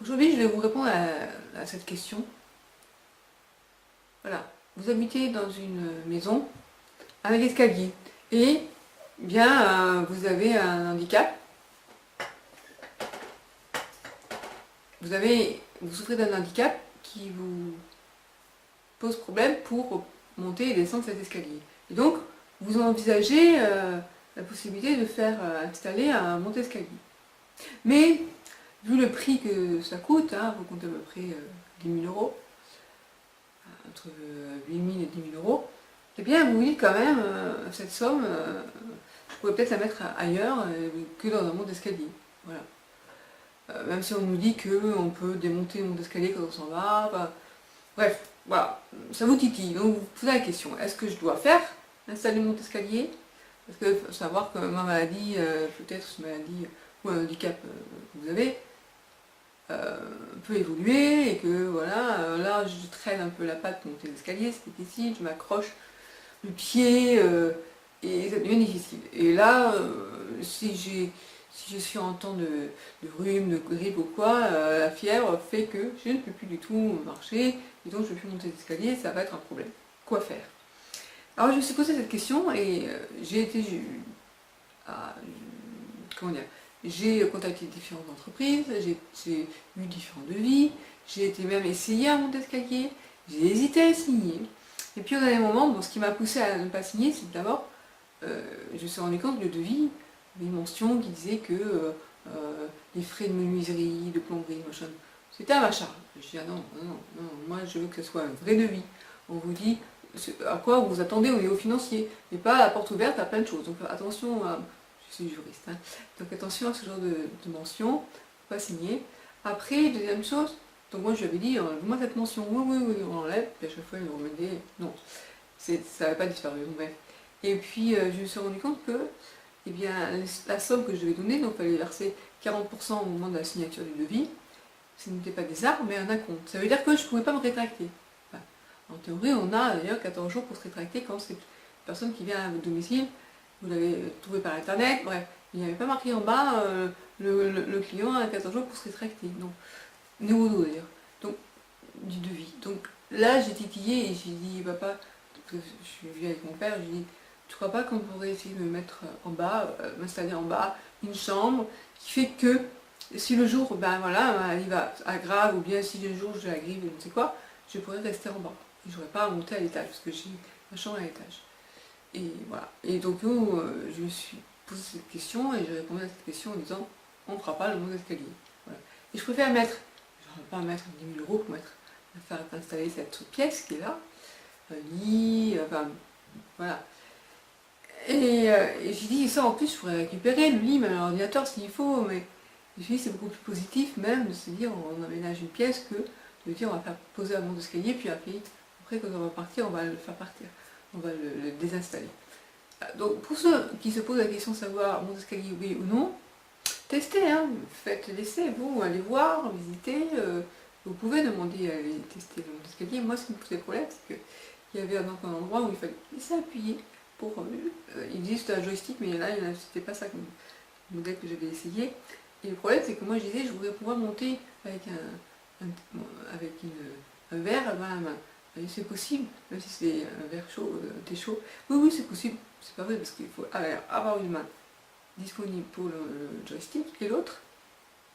Aujourd'hui, je vais vous répondre à cette question. Voilà, vous habitez dans une maison avec escalier et bien vous avez un handicap, vous souffrez d'un handicap qui vous pose problème pour monter et descendre cet escalier. Et donc, vous envisagez la possibilité de faire installer un monte-escalier. Mais, vu le prix que ça coûte, vous comptez à peu près 10 000 euros, entre 8 000 et 10 000 euros, eh bien vous vous dites quand même, cette somme, je pourrais peut-être la mettre ailleurs que dans un monte escalier. Voilà. Même si on nous dit qu'on peut démonter le monte escalier quand on s'en va. Bah, bref, voilà, ça vous titille. Donc vous vous posez la question, est-ce que je dois faire installer le monte escalier? Parce que faut savoir que ma maladie, peut-être cette maladie ou un handicap que vous avez, peut évoluer et que voilà, là je traîne un peu la patte pour monter l'escalier, c'est difficile, je m'accroche le pied et ça devient difficile. Et là, si je suis en temps de rhume, de grippe ou quoi, la fièvre fait que je ne peux plus du tout marcher et donc je ne peux plus monter l'escalier, ça va être un problème. Quoi faire? Alors je me suis posé cette question et j'ai été à, comment dire, j'ai contacté différentes entreprises, j'ai eu différents devis, j'ai été même essayé à monter escalier, j'ai hésité à signer. Et puis au dernier moment, bon, ce qui m'a poussé à ne pas signer, c'est d'abord, je me suis rendu compte que le devis avait une mention qui disait que les frais de menuiserie, de plomberie, machin, c'était à ma charge. Je dis ah non, non, non, non, moi je veux que ce soit un vrai devis. On vous dit à quoi vous attendez au niveau financier, et pas à la porte ouverte à plein de choses. Donc attention à, je suis juriste, donc attention à ce genre de mention, pas signer. Après, deuxième chose, donc moi je lui avais dit, enlève-moi cette mention, oui, oui, oui, on l'enlève, puis à chaque fois il me remettait, non, ça n'avait pas disparu, donc bref. Et puis je me suis rendu compte que, eh bien, la somme que je devais donner, donc il fallait verser 40% au moment de la signature du devis, ce n'était pas des arbres, mais un acompte. Ça veut dire que je ne pouvais pas me rétracter. Enfin, en théorie, on a d'ailleurs 14 jours pour se rétracter quand c'est une personne qui vient à votre domicile, vous l'avez trouvé par internet, bref. Il n'y avait pas marqué en bas, le client a 14 jours pour se rétracter. Non, Neurodo d'ailleurs. Donc, du devis. Donc là, j'ai titillé et j'ai dit, papa, parce que je suis venue avec mon père, j'ai dit, tu crois pas qu'on pourrait essayer de me mettre en bas, m'installer en bas, une chambre, qui fait que si le jour, ben voilà, il va à grave, ou bien si le jour j'ai la grippe, je ne sais quoi, je pourrais rester en bas. Et je n'aurais pas à monter à l'étage, parce que j'ai ma chambre à l'étage. Et voilà. Et donc, je me suis posé cette question et j'ai répondu à cette question en disant, on ne fera pas le mot escalier. Voilà. Et je préfère mettre, je ne vais pas mettre 10 000 euros pour faire installer cette pièce qui est là, un lit, enfin, voilà. Et j'ai dit, ça en plus, je pourrais récupérer le lit, même l'ordinateur s'il faut, mais je me suis dit, c'est beaucoup plus positif même de se dire, on aménage une pièce que de dire, on va faire poser un mont d'escalier, puis après, quand on va partir, on va le faire partir, on va le désinstaller. Donc, pour ceux qui se posent la question de savoir mont d'escalier oui ou non, testez, faites l'essai, vous, allez voir, visitez, vous pouvez demander à aller tester le mont d'escalier. Moi, ce qui me posait problème, c'est qu'il y avait donc un endroit où il fallait laisser appuyer pour. Il existe un joystick, mais là, c'était pas ça comme modèle que j'avais essayé. Et le problème, c'est que moi, je disais, je voudrais pouvoir monter avec avec un verre à la main. Et c'est possible, même si c'est un verre chaud, un thé chaud. Oui, oui, c'est possible. C'est pas vrai, parce qu'il faut avoir une main disponible pour le joystick, et l'autre,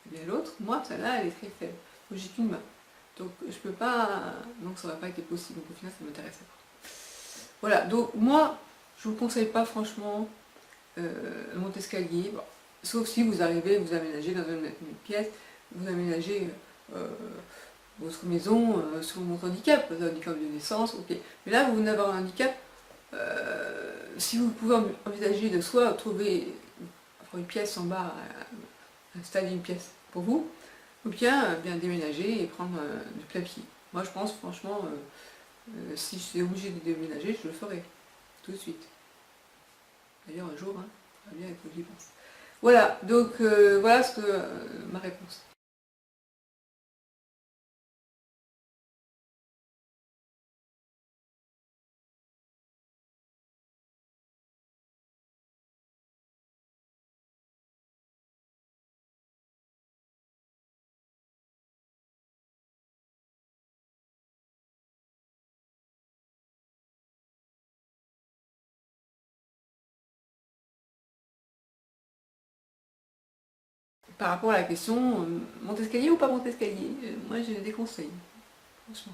eh bien l'autre, moi, celle-là, elle est très faible. Donc j'ai qu'une main. Donc je peux pas. Donc ça n'aurait pas été possible. Donc au final, ça ne m'intéressait pas. Voilà, donc moi, je vous conseille pas franchement le monte-escalier. Bon, sauf si vous arrivez, vous aménagez dans une pièce, vous aménagez votre maison sur votre handicap, votre handicap de naissance, ok. Mais là, vous venez d'avoir un handicap, si vous pouvez envisager de soit trouver une pièce en bas, installer une pièce pour vous, ou bien déménager et prendre du clapier. Moi je pense franchement, si je suis obligée de déménager, je le ferai tout de suite. D'ailleurs un jour, ça va bien, il faut que j'y pense. Voilà, donc voilà ma réponse. par rapport à la question monter escalier ou pas monter escalier, moi je déconseille, franchement.